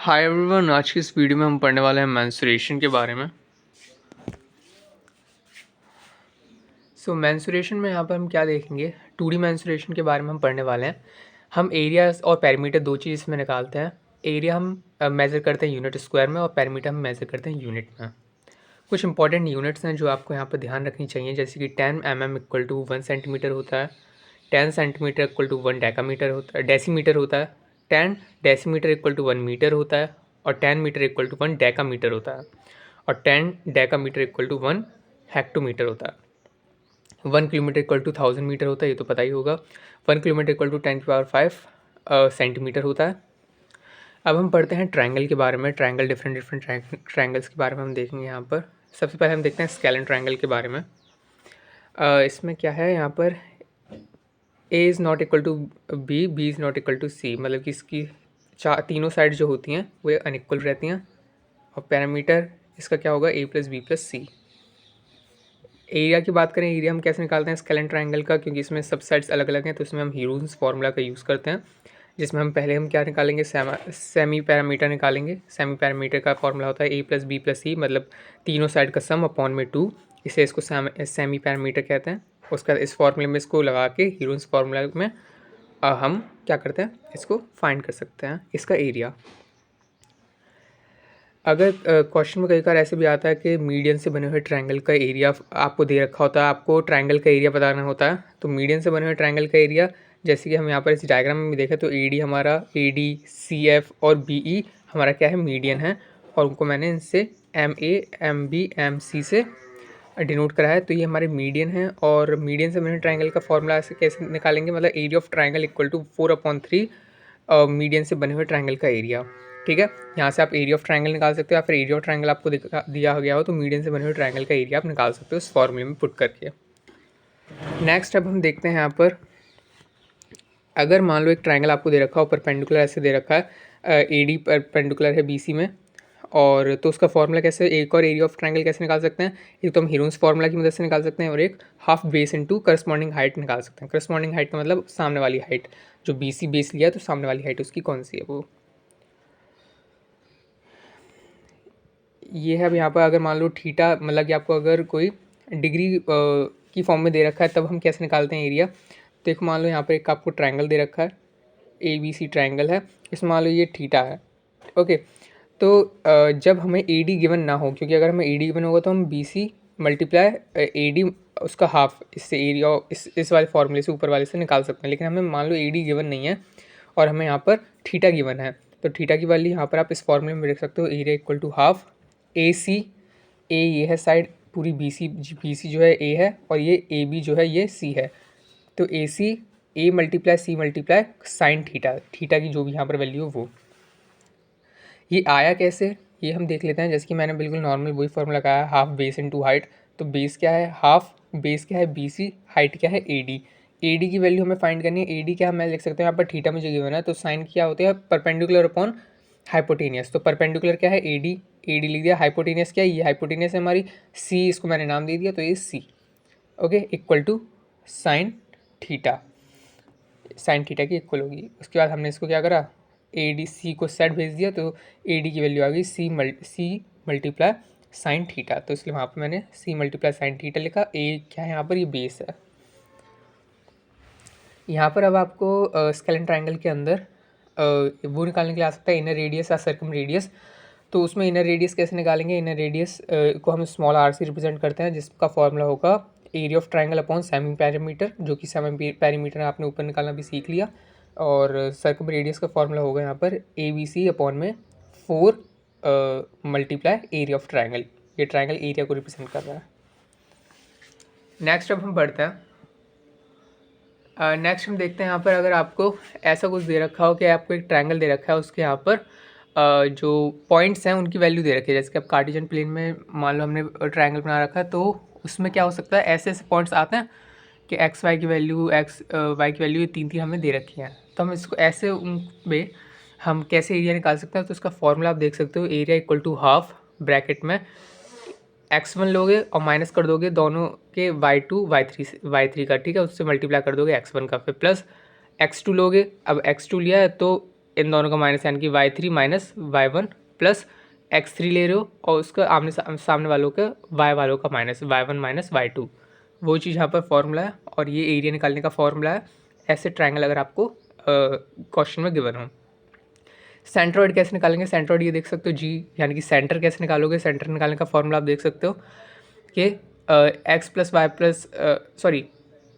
Hi everyone, आज की इस वीडियो में हम पढ़ने वाले हैं मेंस्ट्रुएशन के बारे में। मेंस्ट्रुएशन में यहाँ पर हम क्या देखेंगे, 2D मेंस्ट्रुएशन के बारे में हम पढ़ने वाले हैं। हम एरिया और पैरामीटर दो चीज़ इसमें निकालते हैं। एरिया हम मेज़र करते हैं यूनिट स्क्वायर में और पैरामीटर हम मेज़र करते हैं यूनिट में। कुछ इंपॉर्टेंट यूनिट्स हैं जो आपको यहाँ पर ध्यान रखनी चाहिए, जैसे कि 10 mm इक्वल टू 1 सेंटीमीटर होता है, 10 सेंटीमीटर इक्वल टू 1 डेसीमीटर होता है, 10 डेसीमीटर इक्वल टू 1 मीटर होता है, और 10 मीटर इक्वल टू 1 डेकामीटर होता है, और 10 डेकामीटर इक्वल टू 1 हेक्टोमीटर होता है। 1 किलोमीटर इक्वल टू 1000 मीटर होता है, ये तो पता ही होगा। 1 किलोमीटर इक्वल टू 10⁵ सेंटीमीटर होता है। अब हम पढ़ते हैं ट्रायंगल के बारे में। ट्रायंगल डिफरेंट ट्रायंगल्स के बारे में हम देखेंगे यहाँ पर। सबसे पहले हम देखते हैं स्केलेन ट्रायंगल के बारे में। इसमें क्या है, यहाँ पर a is not equal to b, b is not equal to c, मतलब कि इसकी तीनों साइड जो होती हैं वो अनइक्वल रहती हैं। और पैरामीटर इसका क्या होगा, ए प्लस बी प्लस सी। एरिया की बात करें, एरिया हम कैसे निकालते हैं स्केलेन ट्रायंगल का, क्योंकि इसमें सब साइड्स अलग अलग हैं, तो इसमें हम हीरोन्स फार्मूला का यूज़ करते हैं, जिसमें हम पहले क्या निकालेंगे, सेमी पैरामीटर निकालेंगे। सेमी पैरामीटर का फॉर्मूला होता है ए प्लस बी प्लस सी, मतलब तीनों साइड का सम अपॉन में 2, इसे इसको सेमी पैरामीटर कहते हैं। उसका इस फॉर्मूले में इसको लगा के हीरोन्स फार्मूला में हम क्या करते हैं, इसको फाइंड कर सकते हैं इसका एरिया। अगर क्वेश्चन में कई बार ऐसे भी आता है कि मीडियन से बने हुए ट्रायंगल का एरिया आपको दे रखा होता है, आपको ट्रायंगल का एरिया बताना होता है, तो मीडियन से बने हुए ट्रायंगल का एरिया, जैसे कि हम यहाँ पर इस डायग्राम में भी देखें तो AD हमारा, AD CF और BE हमारा क्या है, मीडियन है, और उनको मैंने इनसे MA MB MC से डिनोट करा है, तो ये हमारे मीडियन है। और मीडियन से बने ट्रायंगल का फॉर्मूला ऐसे कैसे निकालेंगे, मतलब area of triangle equal to 4/3 median से बने हुए ट्रायंगल का एरिया। ठीक है, यहाँ से आप एरिया ऑफ ट्रायंगल निकाल सकते हो, या फिर एरिया ऑफ ट्रायंगल आपको दिया गया हो तो मीडियन से बने हुए ट्रायंगल का एरिया आप निकाल सकते हो इस फॉर्मूले में पुट करके। नेक्स्ट अब हम देखते हैं यहाँ पर, अगर मान लो एक ट्रायंगल आपको दे रखा हो, परपेंडिकुलर ऐसे दे रखा है, AD परपेंडिकुलर है BC में, और तो उसका फॉर्मूला कैसे, एक और एरिया ऑफ ट्रायंगल कैसे निकाल सकते हैं, एक तो हम हीरोन्स फार्मूला की मदद से निकाल सकते हैं, और एक half base into corresponding height निकाल सकते हैं। करस्पॉन्डिंग हाइट का मतलब सामने वाली हाइट, जो BC बेस लिया तो सामने वाली हाइट उसकी कौन सी है, वो ये है। अब यहाँ पर अगर मान लो थीटा, मतलब कि आपको अगर कोई डिग्री की फॉर्म में दे रखा है, तब हम कैसे निकालते हैं एरिया। देखो मान लो यहाँ पर एक आपको ट्रायंगल दे रखा है, ABC ट्रायंगल है, इसमें मान लो ये थीटा है। ओके, तो जब हमें AD गिवन ना हो, क्योंकि अगर हमें AD गिवन होगा तो हम BC मल्टीप्लाई AD उसका हाफ, इससे एरिया इस वाले फॉर्मूले से ऊपर वाले से निकाल सकते हैं। लेकिन हमें मान लो AD गिवन नहीं है और हमें यहाँ पर थीटा गिवन है, तो थीटा की वैल्यू यहाँ पर आप इस फॉर्मूले में देख सकते हो, area equal to half AC, A ये है साइड पूरी, BC जो है A है, और ये AB जो है ये C है, तो AC A multiply C multiply sine theta, theta की जो भी यहाँ पर वैल्यू हो वो। ये आया कैसे, ये हम देख लेते हैं। जैसे कि मैंने बिल्कुल नॉर्मल वही फॉर्मूला लगाया, हाफ बेस इनटू हाइट, तो बेस क्या है हाफ, बेस क्या है BC, हाइट क्या है AD। AD की वैल्यू हमें फाइंड करनी है। AD क्या मैं लिख सकता हूँ यहाँ पर, थीटा मुझे गिवन है, तो साइन क्या होता है, परपेंडिकुलर अपॉन हाइपोटेनियस। तो परपेंडिकुलर क्या है AD, AD लिख दिया, हाइपोटेनियस क्या है, ये हाइपोटेनियस है हमारी C, इसको मैंने नाम दे दिया, तो ये C। Okay, equal to sine theta, sine theta की इक्वल होगी। उसके बाद हमने इसको क्या करा, ADC को सेट भेज दिया, तो AD की वैल्यू आ गई C मल्टीप्लाई साइन थीटा, तो इसलिए वहाँ पर मैंने C मल्टीप्लाई साइन थीटा लिखा। A क्या है यहाँ पर, ये बेस है। यहाँ पर अब आपको स्केलेन ट्रायंगल के अंदर वो निकालने के लिए आ सकता है, इनर रेडियस या सर्कम रेडियस। तो उसमें इनर रेडियस कैसे निकालेंगे, इनर रेडियस को हम स्मॉल r से रिप्रेजेंट करते हैं, जिसका फॉर्मूला होगा area of triangle upon semi parameter, जो कि सेमी पैरामीटर आपने ऊपर निकालना भी सीख लिया। और सर्कम रेडियस का फॉर्मूला होगा यहाँ पर ABC अपॉन में 4 मल्टीप्लाई एरिया ऑफ ट्रायंगल, ये ट्रायंगल एरिया को रिप्रेजेंट कर रहा है। नेक्स्ट अब हम बढ़ते हैं, नेक्स्ट हम देखते हैं यहाँ पर, अगर आपको ऐसा कुछ दे रखा हो कि आपको एक ट्रायंगल दे रखा है, उसके यहाँ पर जो पॉइंट्स हैं उनकी वैल्यू दे रखी है। जैसे कि अब कार्टेशियन प्लेन में मान लो हमने ट्रायंगल बना रखा है, तो उसमें क्या हो सकता है, ऐसे ऐसे पॉइंट्स आते हैं कि एक्स वाई की वैल्यू ये तीन हमें दे रखी है, तो हम इसको ऐसे उनमें हम कैसे एरिया निकाल सकते हैं। तो इसका फॉर्मूला आप देख सकते हो, area equal to half bracket में x1 लोगे और माइनस कर दोगे दोनों के y2 y3 का, ठीक है, उससे मल्टीप्लाई कर दोगे x1 का, फिर प्लस x2 लोगे। अब x2 लिया है तो इन दोनों का माइनस, यानी कि y3 minus y1 plus x3 ले रहे हो और उसका आमने सामने वालों का y वालों का माइनस y1 माइनस y2, वो चीज़ यहाँ पर फॉर्मूला है और ये एरिया निकालने का फॉर्मूला है ऐसे ट्रायंगल अगर आपको क्वेश्चन में गिवन हो। सेंट्रोइड कैसे निकालेंगे, सेंट्रोइड ये देख सकते हो जी, यानी कि सेंटर कैसे निकालोगे, सेंटर निकालने का फॉर्मूला आप देख सकते हो कि x plus y plus sorry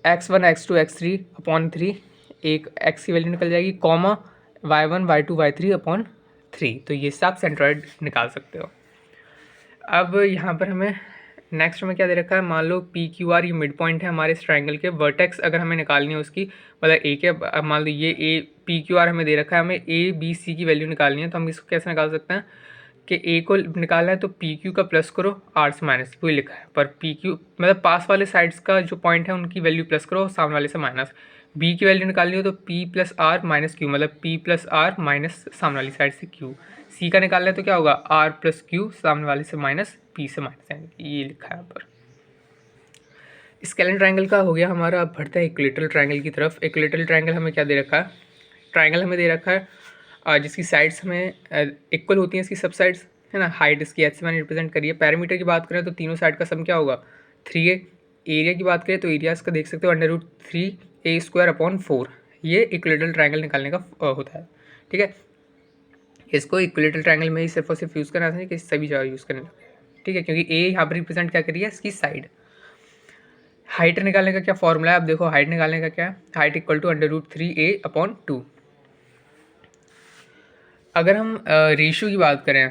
x1 x2 x3 upon 3, एक x की वैल्यू निकल जाएगी, comma y1 y2 y3 upon 3, तो ये सब सेंट्रोइड निकाल सकते हो। अब यहाँ पर हमें नेक्स्ट में क्या दे रखा है, मान लो पी क्यू आर ये मिड पॉइंट है हमारे इस ट्रायंगल के, वर्टेक्स अगर हमें निकालनी है उसकी, मतलब ए के, मान लो ये ए पी क्यू आर हमें दे रखा है, हमें ए बी सी की वैल्यू निकालनी है, तो हम इसको कैसे निकाल सकते हैं कि ए को निकालना है तो पी क्यू का प्लस करो, आर से माइनस, वही लिखा है, पर पी क्यू मतलब पास वाले साइड्स का जो पॉइंट है उनकी वैल्यू प्लस करो, सामने वाले से माइनस। बी की वैल्यू निकालनी हो तो P plus R minus Q, मतलब पी प्लस आर माइनस सामने वाली साइड से क्यू। सी का निकालना है तो क्या होगा, आर प्लस क्यू, सामने वाले से माइनस, पी से माइनस, यानी ये लिखा है यहाँ पर। स्केलेन ट्रायंगल का हो गया हमारा। अब बढ़ता है इक्विलेटरल ट्रायंगल की तरफ। इक्विलेटरल ट्रायंगल हमें क्या दे रखा है, ट्रायंगल हमें दे रखा है जिसकी साइड्स हमें इक्वल होती हैं, इसकी सब साइड्स है ना, हाइट इसकी एच से मैंने रिप्रेजेंट करी है। पैरामीटर की बात करें तो तीनों साइड का सम क्या होगा 3a। एरिया की बात करें तो एरिया इसका देख सकते हो √3a² अपॉन 4, ये इक्विलेटरल ट्रायंगल निकालने का होता है। ठीक है, इसको इक्विलेटरल ट्रायंगल में ही सिर्फ और सिर्फ यूज़ करना है कि सभी जगह यूज़ करने लगे। ठीक है, क्योंकि ए यहाँ पर रिप्रेजेंट क्या करिए इसकी साइड। हाइट निकालने का क्या फॉर्मूला है, आप देखो हाइट निकालने का क्या है, हाइट इक्वल टू √3a/2। अगर हम रेशियो की बात करें,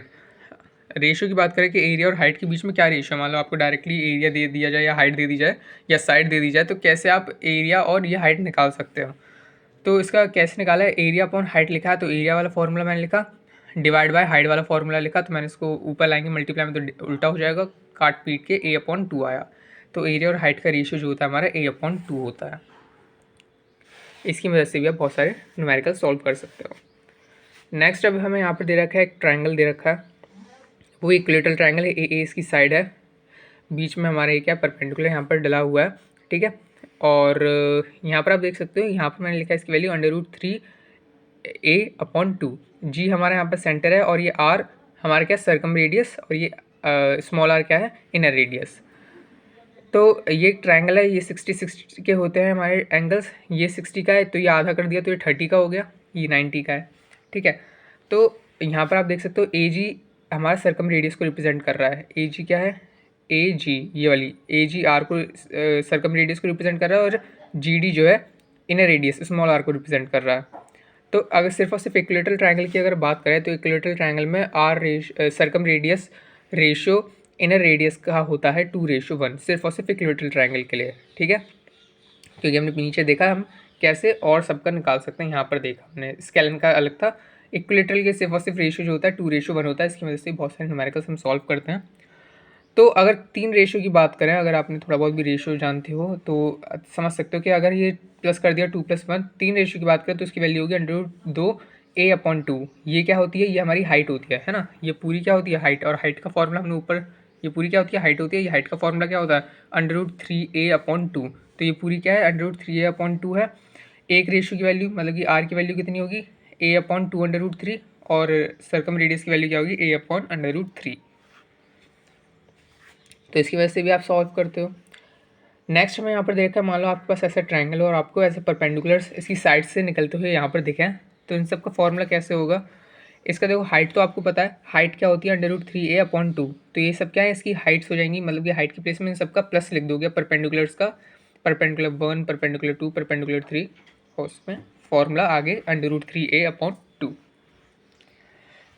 कि एरिया और हाइट के बीच में क्या रेशियो है, मान लो आपको डायरेक्टली एरिया दे दिया जाए या हाइट दे दी जाए या साइड दे दी जाए, तो कैसे आप एरिया और ये हाइट निकाल सकते हो। तो इसका कैसे निकाला है, एरिया अपॉन हाइट लिखा है तो एरिया वाला फॉर्मूला मैंने लिखा, डिवाइड बाय हाइट वाला फॉर्मूला लिखा, तो मैंने इसको ऊपर लाएंगे मल्टीप्लाई में तो उल्टा हो जाएगा, काट पीट के a/2 आया। तो एरिया और हाइट का रेशियो जो होता है हमारा a/2 होता है। इसकी मदद से भी आप बहुत सारे न्यूमेरिकल सॉल्व कर सकते हो। नेक्स्ट अब हमें यहाँ पर दे रखा है एक ट्रायंगल दे रखा है, वो इक्विलेटरल ट्रायंगल है, ए इसकी साइड है, बीच में हमारा ये क्या परपेंडिकुलर यहाँ पर डला हुआ है। ठीक है, और यहाँ पर आप देख सकते हो, यहाँ पर मैंने लिखा है इसकी वैल्यू √3a/2। जी हमारा यहाँ पर सेंटर है और ये आर हमारा क्या सर्कम रेडियस, और ये स्मॉल आर क्या है इनर रेडियस। तो ये ट्रायंगल है, ये 60 के होते हैं हमारे एंगल्स, ये 60 का है तो ये आधा कर दिया तो ये 30 का हो गया, ये 90 का है। ठीक है, तो यहाँ पर आप देख सकते हो ए जी हमारा सर्कम रेडियस को रिप्रेजेंट कर रहा है। ए जी क्या है, ए जी ये वाली ए जी आर को सर्कम रेडियस को रिप्रेजेंट कर रहा है, और जी डी जो है इनर रेडियस स्मॉल आर को रिप्रेजेंट कर रहा है। तो अगर सिर्फ और सिर्फ इक्विलेटरल ट्रायंगल की अगर बात करें तो इक्विलेटरल ट्रायंगल में R circumradius ratio inner radius का होता है 2:1, सिर्फ और सिर्फ इक्विलेटरल ट्रायंगल के लिए। ठीक है, क्योंकि हमने नीचे देखा हम कैसे और सबका निकाल सकते हैं, यहाँ पर देखा हमने स्केलन का अलग था, इक्विलेटरल के सिर्फ और सिर्फ रेशियो जो होता है 2:1 होता है। इसकी वजह से बहुत सारे न्यूमेरिकल्स हम सॉल्व करते हैं। तो अगर 3 रेशियो की बात करें, अगर आपने थोड़ा बहुत भी रेशियो जानते हो तो समझ सकते हो कि अगर ये प्लस कर दिया 2+1, 3 रेशियो की बात करें तो इसकी वैल्यू होगी √2a/2। ये क्या होती है, ये हमारी हाइट होती है ना, ये पूरी क्या होती है हाइट, और हाइट का फॉर्मूला हमने ऊपर, ये पूरी क्या होती है हाइट होती है, ये हाइट का फॉर्मूला क्या होता है √3a/2। तो ये पूरी क्या है √3a/2 है। एक रेशियो की वैल्यू मतलब कि आर की वैल्यू कितनी होगी a/2 √3, और सर्कम रेडियस की वैल्यू क्या होगी a/√3। तो इसकी वजह से भी आप सॉल्व करते हो। नेक्स्ट हमें यहाँ पर देखा, मान लो आपके पास ऐसा ट्रायंगल और आपको ऐसे परपेंडिकुलर्स इसकी साइड से निकलते हुए यहाँ पर दिखे हैं, तो इन सब का फॉर्मूला कैसे होगा। इसका देखो हाइट तो आपको पता है, हाइट क्या होती है √3a/2, तो ये सब क्या है इसकी हाइट्स हो जाएंगी, मतलब कि हाइट की प्लेस में इन सबका प्लस लिख दोगे परपेंडिकुलर्स का, परपेंडिकुलर 1, परपेंडिकुलर 2, परपेंडिकुलर 3, और उसमें फॉर्मूला आगे √3a/2।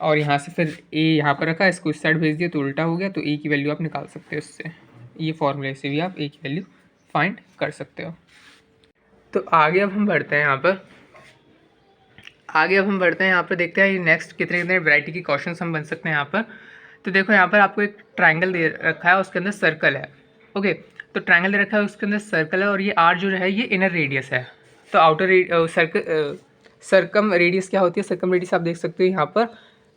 और यहाँ से फिर ए यहाँ पर रखा, इसको इस साइड भेज दिया तो उल्टा हो गया, तो ए की वैल्यू आप निकाल सकते हो इससे, ये फॉर्मूले से भी आप ए की वैल्यू फाइंड कर सकते हो। तो आगे अब हम बढ़ते हैं यहाँ पर, देखते हैं ये नेक्स्ट कितने कितने वैरायटी के क्वेश्चंस हम बन सकते हैं यहाँ पर। तो देखो यहाँ पर आपको एक ट्रायंगल दे रखा है, उसके अंदर सर्कल है। ओके, तो ट्रायंगल दे रखा है, उसके अंदर सर्कल है, और ये आर जो है ये इनर रेडियस है। तो आउटर सर्कम रेडियस क्या होती है, सर्कम रेडियस आप देख सकते हो यहाँ पर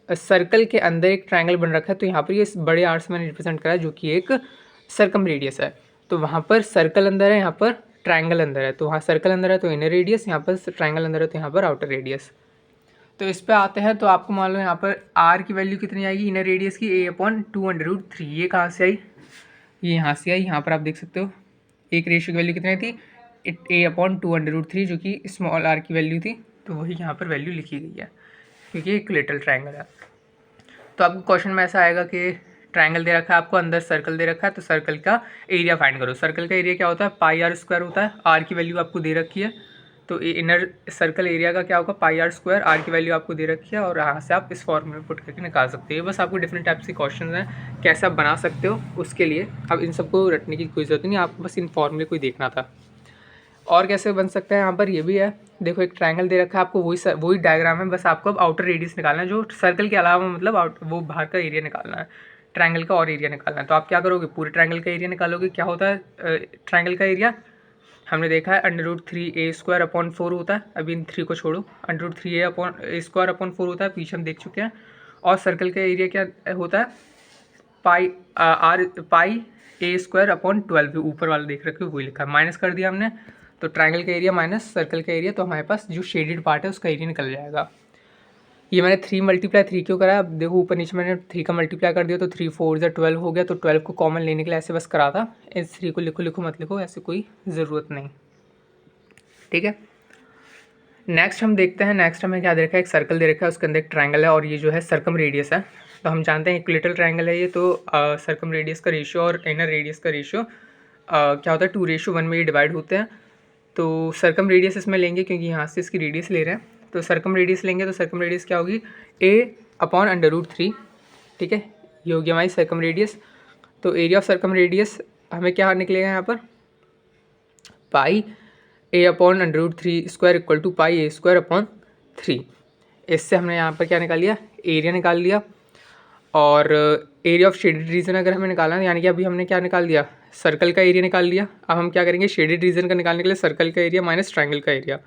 सर्कल के अंदर एक ट्रायंगल बन रखा है, तो यहाँ पर ये बड़े आर से मैंने रिप्रेजेंट करा है जो कि एक सर्कम रेडियस है। तो वहाँ पर सर्कल अंदर है, यहाँ पर ट्रायंगल अंदर है, तो वहाँ सर्कल अंदर है तो इनर रेडियस, यहाँ पर ट्रायंगल अंदर है तो यहाँ पर आउटर रेडियस। तो इस पे आते हैं, तो आपको मान लो यहाँ पर आर की वैल्यू कितनी आएगी इनर रेडियस की, a/2√3। ये कहाँ से आई, ये यहाँ से आई। यहाँ पर आप देख सकते हो एक रेशियो की वैल्यू कितनी थी, a/2√3, जो कि स्मॉल आर की वैल्यू थी, तो वही यहाँ पर वैल्यू लिखी गई है क्योंकि इक्विलेटरल ट्रायंगल है। तो आपको क्वेश्चन में ऐसा आएगा कि ट्रायंगल दे रखा है आपको, अंदर सर्कल दे रखा है, तो सर्कल का एरिया फाइंड करो। सर्कल का एरिया क्या होता है, πr² होता है। आर की वैल्यू आपको दे रखी है, तो इनर सर्कल एरिया का क्या होगा, πr²। आर की वैल्यू आपको दे रखी है और यहाँ से आप इस फॉर्मूले में पुट करके निकाल सकते हो। बस आपको डिफरेंट टाइप्स के क्वेश्चन हैं, कैसे आप बना सकते हो उसके लिए। अब इन सबको रटने की कोई ज़रूरत नहीं, आपको बस इन फॉर्मूले को ही देखना था। और कैसे बन सकता है, यहाँ पर ये भी है। देखो एक ट्रायंगल दे रखा है आपको, वही डायग्राम है, बस आपको अब आउटर रेडियस निकालना है, जो सर्कल के अलावा मतलब वो बाहर का एरिया निकालना है, ट्रायंगल का और एरिया निकालना है। तो आप क्या करोगे, पूरे ट्रायंगल का एरिया निकालोगे। क्या होता है ट्रायंगल का एरिया, हमने देखा है √3a² होता है। अभी इन 3 को छोड़ो, √3a² होता है, पीछे हम देख चुके हैं। और सर्कल का एरिया क्या होता है, πa²/12। ऊपर वाला देख रखे हो वही लिखा है, माइनस कर दिया हमने, तो ट्रायंगल का एरिया माइनस सर्कल का एरिया, तो हमारे पास जो शेडेड पार्ट है उसका एरिया निकल जाएगा। ये मैंने 3 क्यों करा, अब देखो ऊपर नीचे मैंने 3 का मल्टीप्लाई कर दिया, तो 3 4 12 हो गया। तो 12 को कॉमन लेने के लिए ऐसे बस करा था। इस 3 को लिखो मत लिखो, ऐसे कोई ज़रूरत नहीं, ठीक है। नेक्स्ट हम देखते हैं, नेक्स्ट हमें क्या दे रखा है, एक सर्कल दे रखा है, उसके अंदर एक ट्रायंगल है और ये जो है सर्कम रेडियस है। तो हम जानते हैं इक्विलेटरल ट्रायंगल है ये, तो सर्कम रेडियस का रेशियो और इनर रेडियस का रेशियो क्या होता है, 2:1 में ये डिवाइड होते हैं। तो सर्कम रेडियस इसमें लेंगे क्योंकि यहाँ से इसकी रेडियस ले रहे हैं, तो सर्कम रेडियस लेंगे। तो सर्कम रेडियस क्या होगी, a/√3, ठीक है। ये हो गया हमारी सर्कम रेडियस। तो एरिया ऑफ सर्कम रेडियस हमें क्या निकलेगा यहाँ पर, πa/√3² = πa²/3। इससे हमने यहाँ पर क्या निकाल लिया, एरिया निकाल लिया। और एरिया ऑफ शेडेड रीजन अगर हमें निकालना है, यानी कि अभी हमने क्या निकाल दिया, सर्कल का एरिया निकाल लिया। अब हम क्या करेंगे, शेडेड रीजन का निकालने के लिए सर्कल का एरिया माइनस ट्रायंगल का एरिया।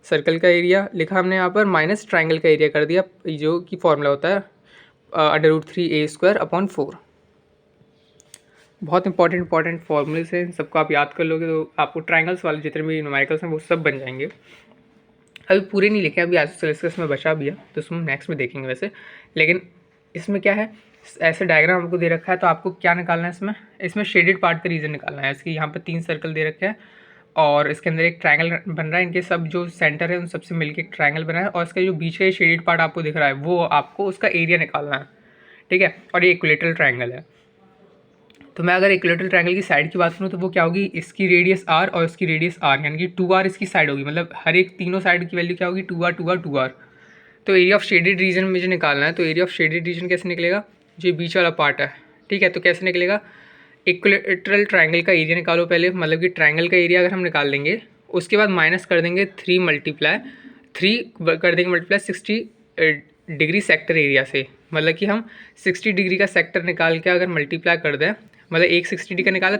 सर्कल का एरिया लिखा हमने यहाँ पर, माइनस ट्रायंगल का एरिया कर दिया, जो कि फॉर्मूला होता है √3a²/4। बहुत इंपॉर्टेंट फॉर्मूलेस हैं, इन सबको आप याद कर लोगे तो आपको ट्रायंगल्स वाले जितने भी न्यूमेरिकल्स हैं वो सब बन जाएंगे। अभी पूरे नहीं लिखे, अभी आइसोसेलेस में बचा भी है, तो उसमें नेक्स्ट में देखेंगे वैसे। लेकिन इसमें क्या है, ऐसे डायग्राम आपको दे रखा है, तो आपको क्या निकालना है इसमें शेडेड पार्ट का रीजन निकालना है। इसकी यहाँ पर 3 सर्कल दे रखे हैं और इसके अंदर एक ट्रायंगल बन रहा है, इनके सब जो सेंटर है उन सबसे मिलकर एक ट्रायंगल बना है, और इसका जो बीच का ये शेडेड पार्ट आपको दिख रहा है वो आपको उसका एरिया निकालना है, ठीक है। और ये इक्विलेटरल ट्रायंगल है। तो मैं अगर इक्विलेटरल ट्रायंगल की साइड की बात करूँ तो वो क्या होगी, इसकी रेडियस r और इसकी रेडियस r, यानी कि 2r इसकी साइड होगी, मतलब हर एक तीनों साइड की वैल्यू क्या होगी, 2r 2r 2r। तो एरिया ऑफ शेडेड रीजन मुझे निकालना है, तो एरिया ऑफ शेडेड रीजन कैसे निकलेगा, जो बीच वाला पार्ट है, ठीक है। तो कैसे निकलेगा, इक्विलेटरल ट्रायंगल का एरिया निकालो पहले, मतलब कि ट्रायंगल का एरिया अगर हम निकाल लेंगे, उसके बाद माइनस कर देंगे 3 कर देंगे मल्टीप्लाई 60 डिग्री सेक्टर एरिया से, मतलब कि हम 60 डिग्री का सेक्टर निकाल के अगर मल्टीप्लाई कर दें, मतलब एक 60 का निकाला,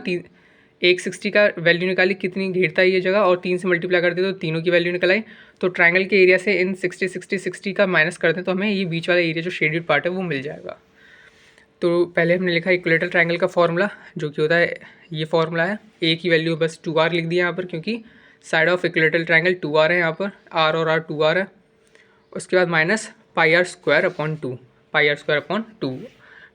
160 का वैल्यू निकाली कितनी घेरता है ये जगह, और 3 से मल्टीप्लाई कर दिया तो तीनों की वैल्यू निकल आई। तो ट्रायंगल के एरिया से इन 60 का माइनस कर दें तो हमें ये बीच वाला एरिया जो शेडेड पार्ट है वो मिल जाएगा। तो पहले हमने लिखा इक्विलेटरल ट्रायंगल का फॉर्मूला, जो कि होता है ये फॉर्मूला है। ए की वैल्यू बस 2r लिख दिया यहाँ पर, क्योंकि side of equilateral triangle 2r है, यहाँ पर r और r 2r है। उसके बाद minus πr²/2, πr²/2।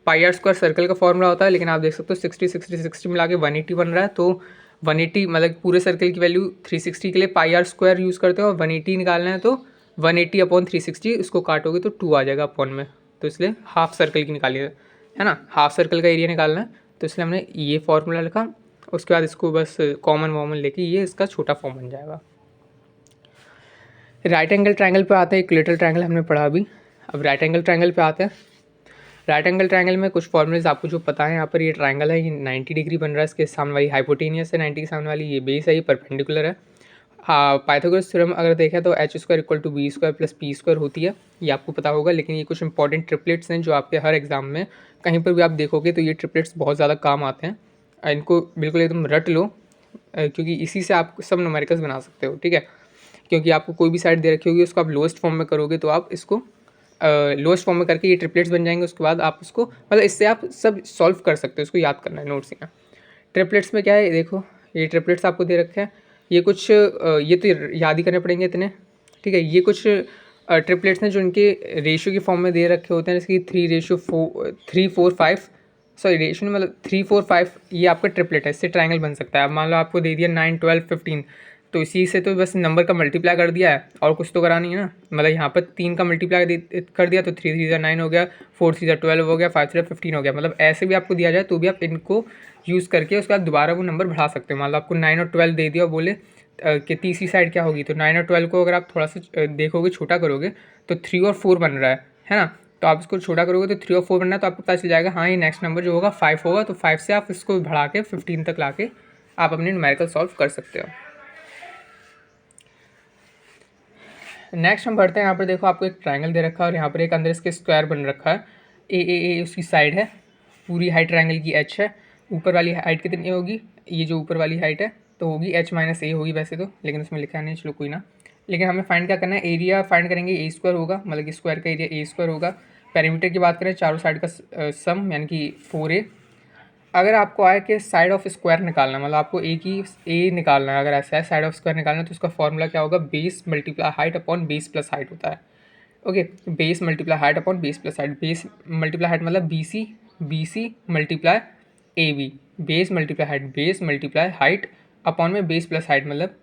πr² circle का फॉर्मूला होता है, लेकिन आप देख सकते हो 60 मिला के 180 बन रहा है। तो 180 मतलब पूरे सर्कल की वैल्यू 360 के लिए πr² यूज़ करते हो, और 180 निकालना है तो 180/360, इसको काटोगे तो 2 आ जाएगा अपॉन में, तो इसलिए हाफ सर्कल की निकालिए, है ना, हाफ सर्कल का एरिया निकालना है, तो इसलिए हमने ये फॉर्मूला लिखा। उसके बाद इसको बस कॉमन लेके ये इसका छोटा फॉर्म बन जाएगा। राइट एंगल ट्रायंगल पे आते हैं, इक्विलेटरल ट्रायंगल हमने पढ़ा अभी। अब राइट एंगल ट्रायंगल पे आते हैं। राइट एंगल ट्रायंगल में कुछ फॉर्मूलेज आपको जो पता है, यहाँ पर ये ट्रायंगल है, ये 90 डिग्री बन रहा है, इसके सामने वाली हाइपोटेनियस है, 90 के सामने वाली ये बेस है, ये परपेंडिकुलर है। हाँ, पाइथागोरस थ्योरम अगर देखें तो h² = b² + p² होती है, ये आपको पता होगा। लेकिन ये कुछ इंपॉर्टेंट ट्रिपलेट्स हैं जो आपके हर एग्जाम में कहीं पर भी आप देखोगे तो ये ट्रिपलेट्स बहुत ज़्यादा काम आते हैं। इनको बिल्कुल एकदम रट लो, क्योंकि इसी से आप सब न्यूमेरिकल्स बना सकते हो, ठीक है। क्योंकि आपको कोई भी साइड दे रखी होगी, उसको आप लोएस्ट फॉर्म में करोगे तो आप इसको लोएस्ट फॉर्म में करके ये ट्रिपलेट्स बन जाएंगे। उसके बाद आप उसको मतलब इससे आप सब सॉल्व कर सकते हो, इसको याद करना है नोट्स में। ट्रिपलेट्स में क्या है, देखो ये ट्रिपलेट्स आपको दे रखे हैं, ये कुछ ये तो याद ही करने पड़ेंगे इतने, ठीक है। ये कुछ ट्रिपलेट्स हैं जो इनके रेशियो की फॉर्म में दे रखे होते हैं, जैसे कि 3:4:5, सॉरी रेशियो में मतलब 3:4:5, ये आपका ट्रिपलेट है, इससे ट्रायंगल बन सकता है। अब मान लो आपको दे दिया 9, 12, 15, तो इसी से तो बस नंबर का मल्टीप्लाई कर दिया है, और कुछ तो करा नहीं है ना। मतलब यहाँ पर 3 का मल्टीप्लाई कर दिया तो 3×3=9 हो गया, 4×3=12 हो गया, 5×3=15 हो गया। मतलब ऐसे भी आपको दिया जाए तो भी आप इनको यूज़ करके उसके बाद दोबारा वो नंबर बढ़ा सकते हो। मान लो आपको 9 और 12 दे दिया और बोले कि तीसरी साइड क्या होगी, तो 9 और 12 को अगर आप थोड़ा सा देखोगे, छोटा करोगे तो 3 और 4 बन रहा है ना। तो आप इसको छोटा करोगे तो 3 और 4 बनना है, तो आपको पता चल जाएगा हाँ ये नेक्स्ट नंबर जो होगा 5 होगा। तो 5 से आप इसको बढ़ा के 15 तक ला के आप अपने न्यूमेरिकल सॉल्व कर सकते हो। नेक्स्ट हम बढ़ते हैं। यहाँ पर देखो आपको एक ट्रायंगल दे रखा है और यहाँ पर एक अंदर इसके स्क्वायर बन रखा है। ए उसकी साइड है, पूरी हाइट ट्रायंगल की h है। ऊपर वाली हाइट कितनी होगी, ये जो ऊपर वाली हाइट है तो होगी h-a होगी वैसे तो, लेकिन उसमें लिखा नहीं, चलो कोई ना। लेकिन हमें फाइंड क्या करना है, एरिया फाइंड करेंगे, a² होगा, मतलब कि स्क्वायर का एरिया a² होगा। पैरामीटर की बात करें, चारों साइड का सम यानी कि 4a। अगर आपको आए कि साइड ऑफ स्क्वायर निकालना, मतलब आपको ए की ए निकालना है, अगर ऐसा है साइड ऑफ स्क्वायर निकालना है, तो उसका फॉर्मूला क्या होगा, base multiply height upon base plus height होता है। Okay, base multiply height upon base plus height. Base multiply height मतलब b c multiply a b, base multiply height upon में बेस प्लस हाइट, मतलब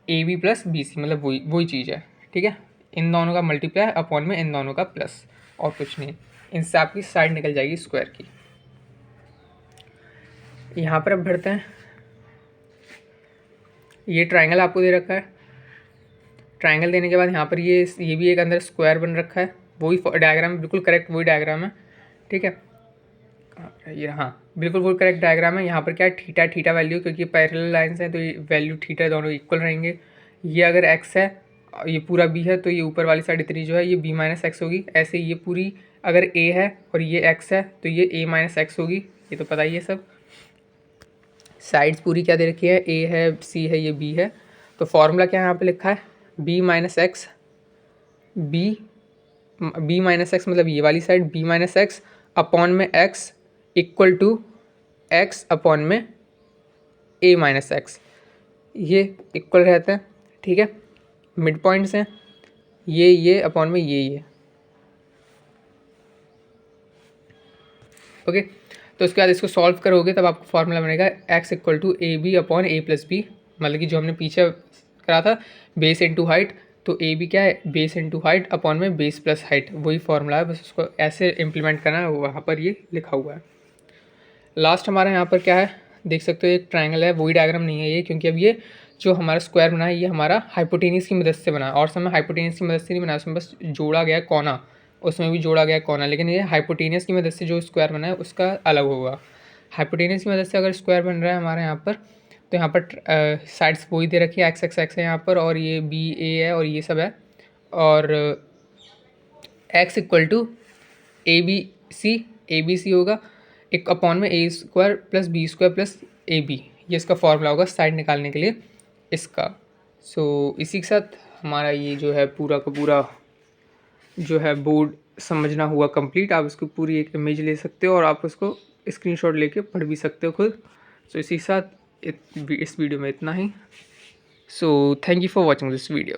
a b plus b c, मतलब वही चीज़ है। ठीक है, इन दोनों का मल्टीप्लाई अपॉन में इन दोनों का प्लस, और कुछ नहीं। इनसे आपकी साइड निकल जाएगी स्क्वायर की। यहाँ पर अब बढ़ते हैं। ये ट्रायंगल आपको दे रखा है। ट्रायंगल देने के बाद यहाँ पर ये भी एक अंदर स्क्वायर बन रखा है। वही डायग्राम, बिल्कुल करेक्ट वही डायग्राम है। ठीक है, ये हाँ बिल्कुल वही करेक्ट डायग्राम है। यहाँ पर क्या है, थीटा वैल्यू, क्योंकि पैरेलल लाइंस हैं तो ये वैल्यू थीटा दोनों इक्वल रहेंगे। ये अगर एक्स है, ये पूरा बी है, तो ये ऊपर वाली साइड इतनी जो है ये b-x होगी। ऐसे ये पूरी अगर a है और ये x है तो ये a-x होगी। ये तो पता ही है सब। साइड्स पूरी क्या दे रखी है, a है, c है, ये b है। तो फॉर्मूला क्या है यहाँ पे लिखा है, b-x, b-x मतलब ये वाली साइड b-x अपॉन में x equal to x upon में a-x, ये इक्वल रहते हैं। ठीक है, मिड पॉइंट्स हैं ये अपॉन में ये। ओके, तो उसके बाद इसको सॉल्व करोगे तब आपको फॉर्मूला बनेगा x equal to A B upon a plus B, मतलब कि जो हमने पीछे करा था बेस इंटू हाइट, तो ए बी क्या है, बेस इंटू हाइट अपॉन में बेस प्लस हाइट, वही फॉर्मूला है, बस उसको ऐसे इम्प्लीमेंट करना है, वहाँ पर ये लिखा हुआ है। लास्ट हमारा यहाँ पर क्या है, देख सकते हो एक ट्रायंगल है, वही डायग्राम नहीं है ये, क्योंकि अब ये जो हमारा स्क्वायर बना है ये हमारा हाइपोटेनियस की मदद से बना है, और समय हाइपोटेनियस की मदद से नहीं बना, उसमें बस जोड़ा गया कोना, उसमें भी जोड़ा गया कोना, लेकिन ये हाइपोटेनियस की मदद से जो स्क्वायर बना है उसका अलग होगा। हाइपोटेनियस की मदद से अगर स्क्वायर बन रहा है हमारे यहाँ पर, तो यहाँ पर साइड्स वही दे रखी है, एक्स है यहाँ पर, और ये बी ए है और ये सब है, और x equal to A B C होगा, एक अपॉन में a² plus b² plus ab, ये इसका फॉर्मूला होगा साइड निकालने के लिए इसका। सो इसी के साथ हमारा ये जो है पूरा का पूरा जो है बोर्ड समझना हुआ कंप्लीट। आप इसको पूरी एक इमेज ले सकते हो और आप उसको स्क्रीनशॉट लेके पढ़ भी सकते हो खुद। सो इसी के साथ इस वीडियो में इतना ही। So thank you for watching this video.